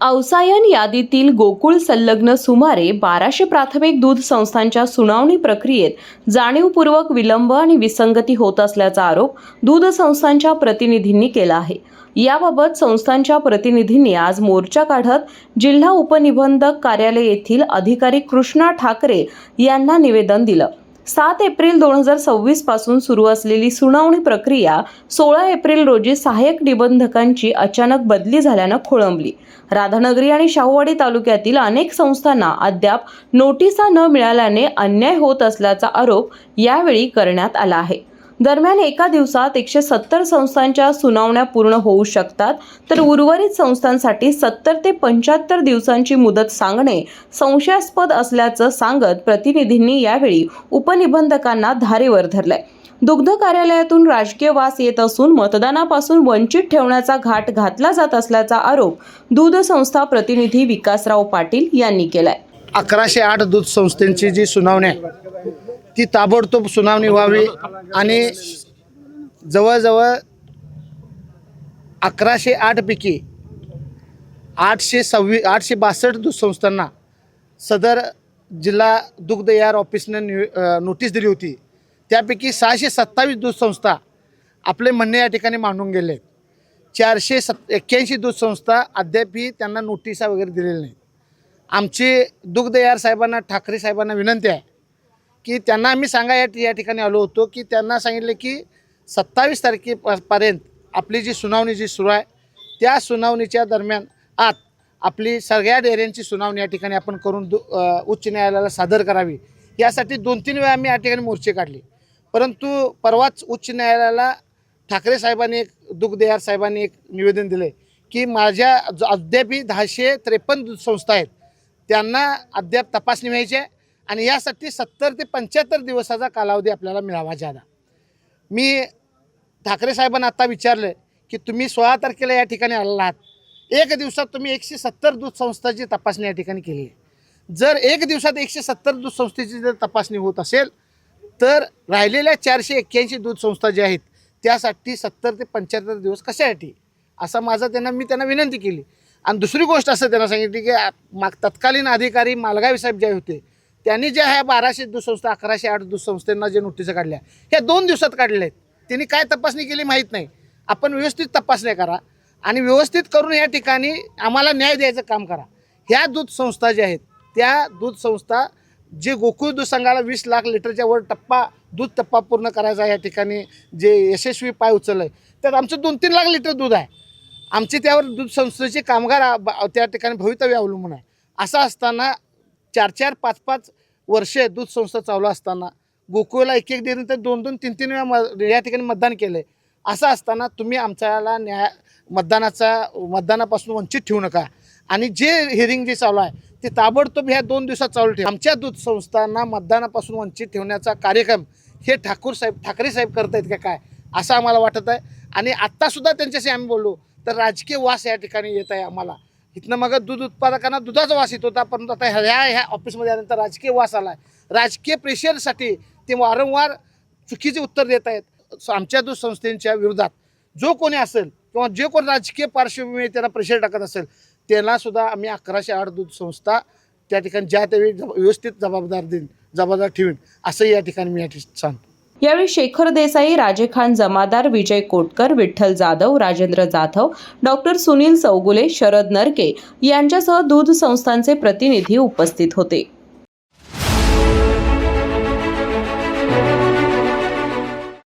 अवसायन यादीतील गोकुळ संलग्न सुमारे 1200 प्राथमिक दूध संस्थांच्या सुनावणी प्रक्रियेत जाणीवपूर्वक विलंब आणि विसंगती होत असल्याचा आरोप दूध संस्थांच्या प्रतिनिधींनी केला आहे। याबाबत संस्थांच्या प्रतिनिधींनी आज मोर्चा काढत जिल्हा उपनिबंधक कार्यालय येथील अधिकारी कृष्णा ठाकरे यांना निवेदन दिलं। 7 एप्रिल 2026 पासून सुरू असलेली सुनावणी प्रक्रिया 16 एप्रिल रोजी सहाय्यक निबंधकांची अचानक बदली झाल्यानं खोळंबली। राधानगरी आणि शाहूवाडी तालुक्यातील अनेक संस्थांना अद्याप नोटिसा न मिळाल्याने अन्याय होत असल्याचा आरोप यावेळी करण्यात आला आहे। दरम्यान एका दिवसात 170 संस्थांच्या सुनावण्या पूर्ण होऊ शकतात, तर उर्वरित संस्थांसाठी 70 ते 75 दिवसांची मुदत सांगणे संशयास्पद असल्याचं सांगत प्रतिनिधींनी यावेळी उपनिबंधकांना धारेवर धरलंय। दुग्ध कार्यालयातून राजकीय वास येत असून मतदानापासून वंचित ठेवण्याचा घाट घातला जात असल्याचा आरोप दूध संस्था प्रतिनिधी विकासराव पाटील यांनी केलाय। 1108 दूध संस्थेची जी सुनावणी आहे ती ताबडतोब सुनावणी व्हावी आणि जवळजवळ 1108 पैकी 862 दूध संस्थांना सदर जिल्हा दुग्ध यार ऑफिसने नोटीस दिली होती। त्यापैकी 627 दूध संस्था आपले म्हणणे या ठिकाणी मांडून गेले। 481 दूध संस्था अद्यापही त्यांना नोटिसा वगैरे दिलेल्या नाहीत। आमची दुग्ध यार साहेबांना, ठाकरे साहेबांना विनंती आहे की त्यांना आम्ही या ठिकाणी आलो होतो की त्यांना सांगितले की 27 तारखेपर्यंत आपली जी सुनावणी जी सुरू आहे त्या सुनावणीच्या दरम्यान आत आपली सगळ्या डेऱ्यांची सुनावणी या ठिकाणी आपण करून उच्च न्यायालयाला सादर करावी, यासाठी 2-3 वेळा आम्ही या ठिकाणी मोर्चे काढले। परंतु परवाच उच्च न्यायालयाला ठाकरे साहेबांनी, दुग्धयार साहेबांनी एक निवेदन दिले की माझ्या अद्यापही 1053 दूध संस्था आहेत, त्यांना अद्याप तपासणी व्हायची आहे आणि यासाठी 70 ते 75 दिवसाचा कालावधी आपल्याला मिळावा ज्यादा। मी ठाकरे साहेबांना आता विचारलं की तुम्ही 16 तारखेला या ठिकाणी आलेला आहात, एक दिवसात तुम्ही 170 दूध संस्थांची तपासणी या ठिकाणी केली आहे। जर एक दिवसात 170 दूध संस्थेची जर तपासणी होत असेल तर राहिलेल्या 481 दूध संस्था ज्या आहेत त्यासाठी 70 ते 75 दिवस कशासाठी, असं मी त्यांना विनंती केली। आणि दुसरी गोष्ट असं त्यांना सांगितली की तत्कालीन अधिकारी मालगावी साहेब जे होते त्यांनी ज्या ह्या 1200 दूध संस्था, 1108 दूध संस्थांना जे नोटिसा काढल्या ह्या 2 दिवसात काढलेल्या आहेत। त्यांनी काय तपासणी केली माहीत नाही। आपण व्यवस्थित तपासण्या करा आणि व्यवस्थित करून या ठिकाणी आम्हाला न्याय द्यायचं काम करा। ह्या दूध संस्था ज्या आहेत त्या दूध संस्था जे गोकुळ दूध संघाला 20 लाख लिटरच्या वर दूध टप्पा पूर्ण करायचा या ठिकाणी जे यशस्वी पाय उचललं आहे, त्यात आमचं 2-3 लाख लिटर दूध आहे। आमचे त्यावर दूध संस्थेचे कामगार त्या ठिकाणी भवितव्य अवलंबून आहे। असं असताना 4-4, 5-5 वर्षे दूध संस्था चालू असताना गोकुळला 1-1 डेअरी तर 2-2, 3-3 वेळा या ठिकाणी मतदान केलं आहे। असं असताना तुम्ही आमच्याला मतदानापासून वंचित ठेवू नका आणि जे हिअरिंग जे चालू आहे ते ताबडतोब ह्या 2 दिवसात चालू ठेवा। आमच्या दूध संस्थांना मतदानापासून वंचित ठेवण्याचा कार्यक्रम हे ठाकरे साहेब करत आहेत का काय, असं आम्हाला वाटत आहे। आणि आत्तासुद्धा त्यांच्याशी आम्ही बोललो तर राजकीय वास या ठिकाणी येत आहे आम्हाला। इथनं मग दूध उत्पादकांना दुधाचा वास येत होता, परंतु आता ह्या ऑफिसमध्ये आल्यानंतर राजकीय वास आला आहे। राजकीय प्रेशरसाठी ते वारंवार चुकीचे उत्तर देत आहेत। आमच्या दूध संस्थेच्या विरोधात जो कोणी असेल किंवा जे कोणी राजकीय पार्श्वभूमी त्यांना प्रेशर टाकत असेल त्यांना सुद्धा आम्ही 1108 दूध संस्था त्या ठिकाणी ज्या त्यावेळी व्यवस्थित जबाबदार ठेवीन असं या ठिकाणी मी सांगतो। यावेळी शेखर देसाई, राजेखान जमादार, विजय कोटकर, विठ्ठल जाधव, राजेंद्र जाधव, डॉक्टर सुनील चौगुले, शरद नरके यांच्यासह दूध संस्थांचे प्रतिनिधी उपस्थित होते।